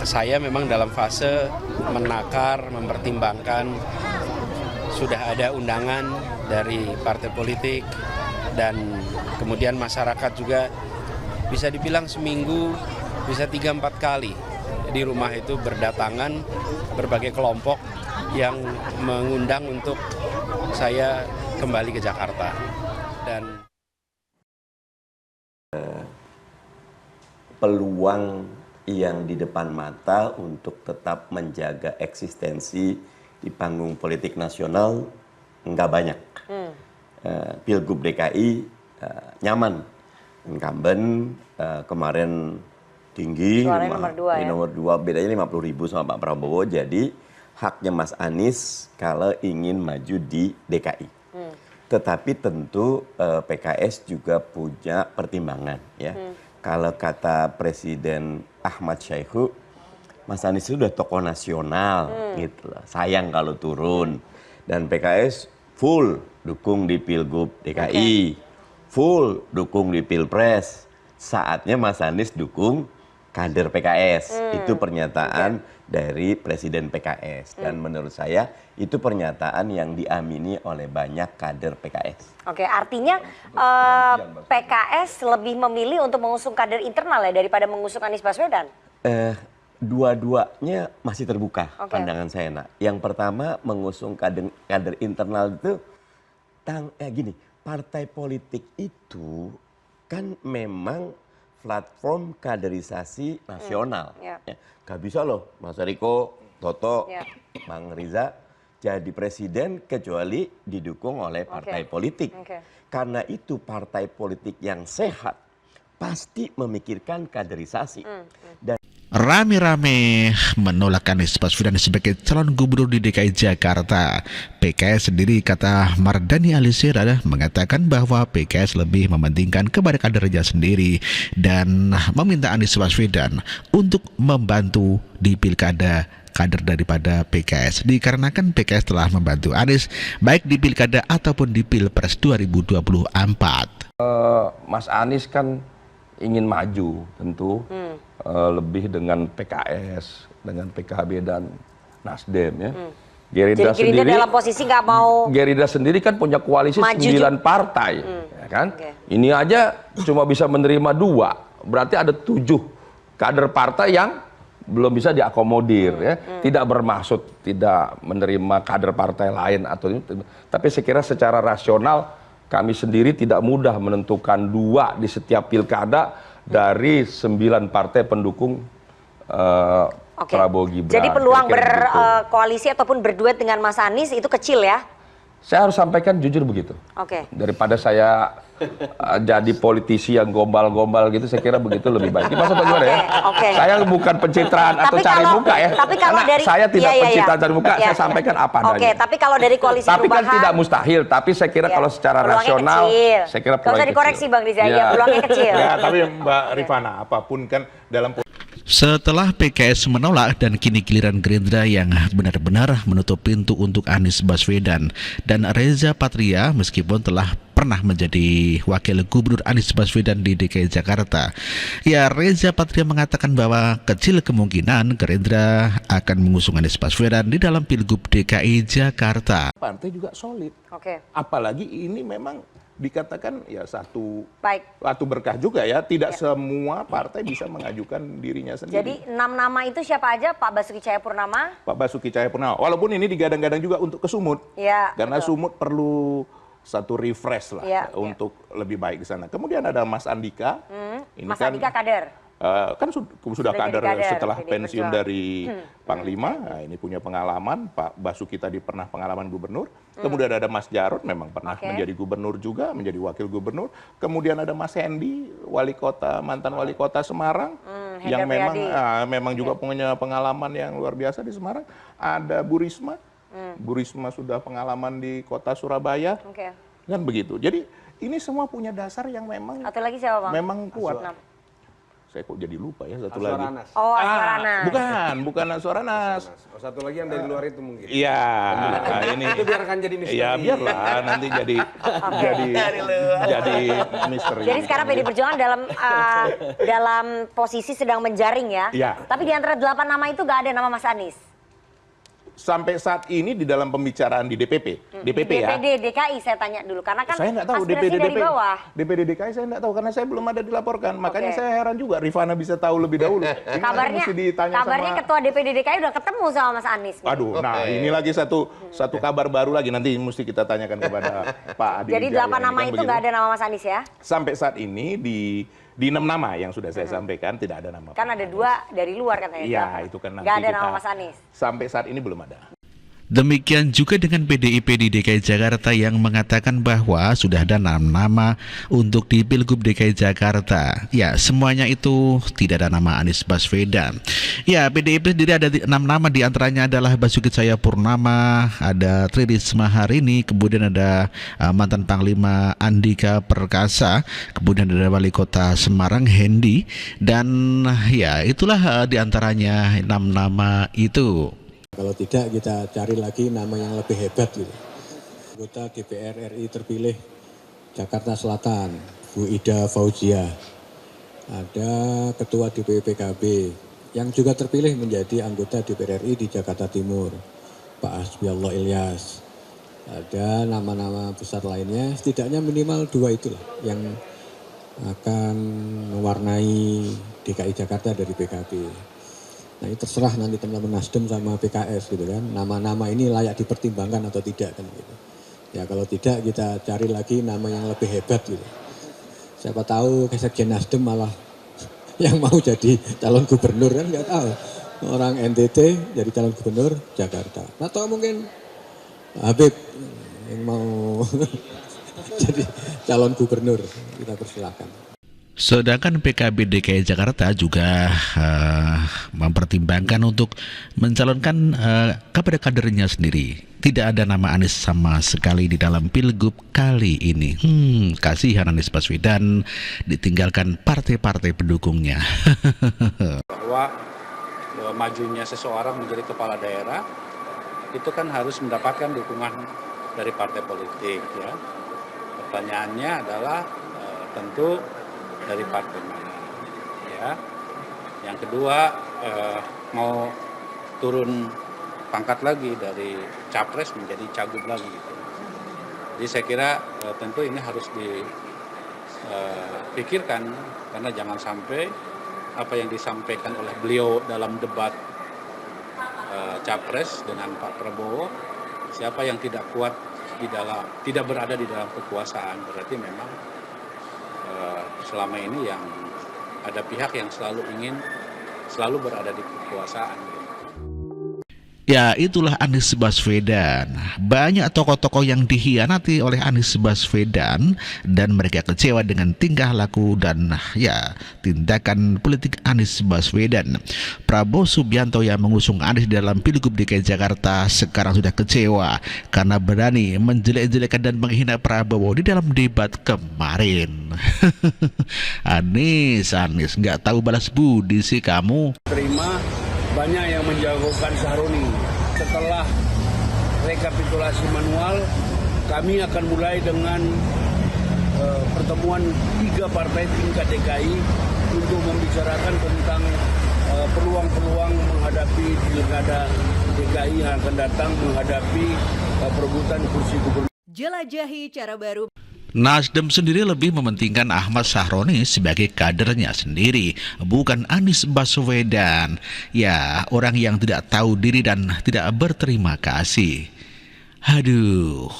saya memang dalam fase menakar, mempertimbangkan, sudah ada undangan dari partai politik dan kemudian masyarakat juga bisa dibilang seminggu bisa 3-4 kali di rumah itu berdatangan berbagai kelompok yang mengundang untuk saya kembali ke Jakarta. Dan peluang yang di depan mata untuk tetap menjaga eksistensi di panggung politik nasional nggak banyak. Pilgub DKI nyaman, incumbent kemarin tinggi, nomor 2 bedanya 50.000 sama Pak Prabowo, jadi haknya Mas Anies kalau ingin maju di DKI. Tetapi tentu PKS juga punya pertimbangan ya. Kalau kata Presiden Ahmad Syaihu, Mas Anies itu udah tokoh nasional gitu loh. Sayang kalau turun. Dan PKS full dukung di Pilgub DKI, full dukung di Pilpres. Saatnya Mas Anies dukung kader PKS. Itu pernyataan dari Presiden PKS. Dan menurut saya itu pernyataan yang diamini oleh banyak kader PKS. Oke, artinya PKS lebih memilih untuk mengusung kader internal ya daripada mengusung Anies Baswedan? Dua-duanya masih terbuka pandangan saya, nak. Yang pertama mengusung kader internal itu gini, partai politik itu kan memang platform kaderisasi nasional. Gak bisa loh Mas Eriko, Toto, Bang Riza jadi presiden kecuali didukung oleh partai politik. Karena itu partai politik yang sehat pasti memikirkan kaderisasi. Dan rame-rame menolak Anies Baswedan sebagai calon gubernur di DKI Jakarta. PKS sendiri, kata Mardhani Alisera, mengatakan bahwa PKS lebih mementingkan kepada kadernya sendiri dan meminta Anies Baswedan untuk membantu di pilkada kader daripada PKS, dikarenakan PKS telah membantu Anies baik di pilkada ataupun di Pilpres 2024. Mas Anies kan ingin maju tentu lebih dengan PKS, dengan PKB dan Nasdem ya. Gerindra sendiri dalam posisi nggak mau. Gerindra sendiri kan punya koalisi 9 partai, ya kan? Ini aja cuma bisa menerima 2, berarti ada 7 kader partai yang belum bisa diakomodir ya. Tidak bermaksud tidak menerima kader partai lain atau tapi saya kira secara rasional kami sendiri tidak mudah menentukan 2 di setiap pilkada dari 9 partai pendukung Prabowo Gibran. Jadi peluang berkoalisi ataupun berduet dengan Mas Anies itu kecil ya? Saya harus sampaikan jujur begitu. Daripada saya jadi politisi yang gombal-gombal gitu, saya kira begitu lebih baik. Mas atau gimana ya? Saya bukan pencitraan atau cari muka ya. Tapi kalau dari saya tidak pencitraan cari muka, saya sampaikan apa adanya. Tapi kalau dari koalisi tapi perubahan, kan tidak mustahil. Tapi saya kira kalau secara rasional, saya kira peluangnya usah dikoreksi Bang Riza, peluangnya kecil. Ya, tapi Mbak Rifana, apapun kan dalam Setelah PKS menolak dan kini giliran Gerindra yang benar-benar menutup pintu untuk Anies Baswedan dan Reza Patria meskipun telah pernah menjadi wakil gubernur Anies Baswedan di DKI Jakarta. Ya, Reza Patria mengatakan bahwa kecil kemungkinan Gerindra akan mengusung Anies Baswedan di dalam Pilgub DKI Jakarta. partai juga solid. Apalagi ini memang dikatakan ya satu berkah juga ya, tidak semua partai bisa mengajukan dirinya sendiri. Jadi 6 nama itu siapa aja? Pak Basuki Cahayapurnama? Pak Basuki Cahayapurnama, walaupun ini digadang-gadang juga untuk ke Sumut, karena Sumut perlu satu refresh lah untuk lebih baik di sana. Kemudian ada Mas Andika, ini Mas kan Andika kader. Kan sudah kader setelah pensiun dari Panglima. Nah, ini punya pengalaman. Pak Basuki tadi pernah pengalaman gubernur. Kemudian ada Mas Jarod, memang pernah menjadi gubernur juga, menjadi wakil gubernur. Kemudian ada Mas Hendy, mantan wali kota Semarang, yang memang juga punya pengalaman yang luar biasa di Semarang. Ada Bu Risma, Bu Risma sudah pengalaman di kota Surabaya, kan begitu. Jadi ini semua punya dasar yang memang Atau lagi siapa, Bang? memang kuat. saya kok jadi lupa ya satu Azwar lagi. Anas. Oh, Azwar Anas. Bukan Azwar Anas. Oh, satu lagi yang dari luar itu mungkin. Iya, ini Itu biarkan jadi misteri. ya biarlah nanti jadi misteri. Jadi sekarang PD Perjuangan dalam posisi sedang menjaring ya. Iya. Tapi di antara 8 nama itu nggak ada nama Mas Anies. Sampai saat ini di dalam pembicaraan di DPP ya. DPD DKI saya tanya dulu karena kan Saya nggak tahu aspirasi dari bawah. DPD DKI saya nggak tahu karena saya belum ada dilaporkan. Makanya saya heran juga Rifana bisa tahu lebih dahulu. Ini mesti ditanya Kabarnya sama... ketua DPD DKI udah ketemu sama Mas Anies. Aduh, nah ini lagi satu kabar baru lagi nanti mesti kita tanyakan kepada Pak Adi. Jadi Wijaya 8 nama kan itu nggak ada nama Mas Anies ya? Sampai saat ini di 6 nama yang sudah saya sampaikan tidak ada nama. Kan ada 2 dari luar katanya. Iya, itu kan nanti nggak ada kita, nama Mas Anies. Sampai saat ini belum ada. Demikian juga dengan PDIP di DKI Jakarta yang mengatakan bahwa sudah ada 6 nama untuk di Pilgub DKI Jakarta. Ya, semuanya itu tidak ada nama Anies Baswedan. Ya, PDIP sendiri ada 6 nama, diantaranya adalah Basuki Cahayapurnama, ada Tri Risma Harini, kemudian ada mantan Panglima Andika Perkasa, kemudian ada Wali Kota Semarang Hendi, dan ya itulah diantaranya 6 nama itu. Kalau tidak kita cari lagi nama yang lebih hebat gitu. Anggota DPR RI terpilih Jakarta Selatan, Bu Ida Fauzia. Ada Ketua DPP PKB yang juga terpilih menjadi anggota DPR RI di Jakarta Timur, Pak Hasbiallah Ilyas. Ada nama-nama besar lainnya, setidaknya minimal 2 itulah yang akan mewarnai DKI Jakarta dari PKB. Nah ini terserah nanti teman-teman Nasdem sama PKS gitu kan. Nama-nama ini layak dipertimbangkan atau tidak kan gitu. Ya kalau tidak kita cari lagi nama yang lebih hebat gitu. Siapa tahu Sekjen Nasdem malah yang mau jadi calon gubernur kan nggak tahu. Orang NTT jadi calon gubernur Jakarta. Atau mungkin Habib yang mau jadi calon gubernur, kita persilakan. Sedangkan PKB DKI Jakarta juga mempertimbangkan untuk mencalonkan kepada kadernya sendiri. Tidak ada nama Anies sama sekali di dalam Pilgub kali ini. Kasihan Anies Baswedan ditinggalkan partai-partai pendukungnya. Bahwa majunya seseorang menjadi kepala daerah itu kan harus mendapatkan dukungan dari partai politik ya. Pertanyaannya adalah tentu dari partai mana ya. Yang kedua mau turun pangkat lagi dari capres menjadi cagup lagi gitu. Jadi saya kira tentu ini harus dipikirkan karena jangan sampai apa yang disampaikan oleh beliau dalam debat capres dengan Pak Prabowo, siapa yang tidak kuat tidak berada di dalam kekuasaan berarti memang selama ini yang ada pihak yang selalu berada di kekuasaan. Ya, itulah Anies Baswedan. Banyak tokoh-tokoh yang dikhianati oleh Anies Baswedan dan mereka kecewa dengan tingkah laku dan ya tindakan politik Anies Baswedan. Prabowo Subianto yang mengusung Anies dalam Pilgub DKI Jakarta sekarang sudah kecewa karena berani menjelek-jelekan dan menghina Prabowo di dalam debat kemarin. Anies nggak tahu balas budi sih kamu. Terima banyak yang menjagokan Sahroni. Setelah rekapitulasi manual, kami akan mulai dengan pertemuan 3 partai tingkat DKI untuk membicarakan tentang peluang-peluang menghadapi pilkada DKI yang akan datang, menghadapi perebutan kursi gubernur. Jelajahi cara baru. Nasdem sendiri lebih mementingkan Ahmad Sahroni sebagai kadernya sendiri, bukan Anies Baswedan. Ya, orang yang tidak tahu diri dan tidak berterima kasih. Aduh.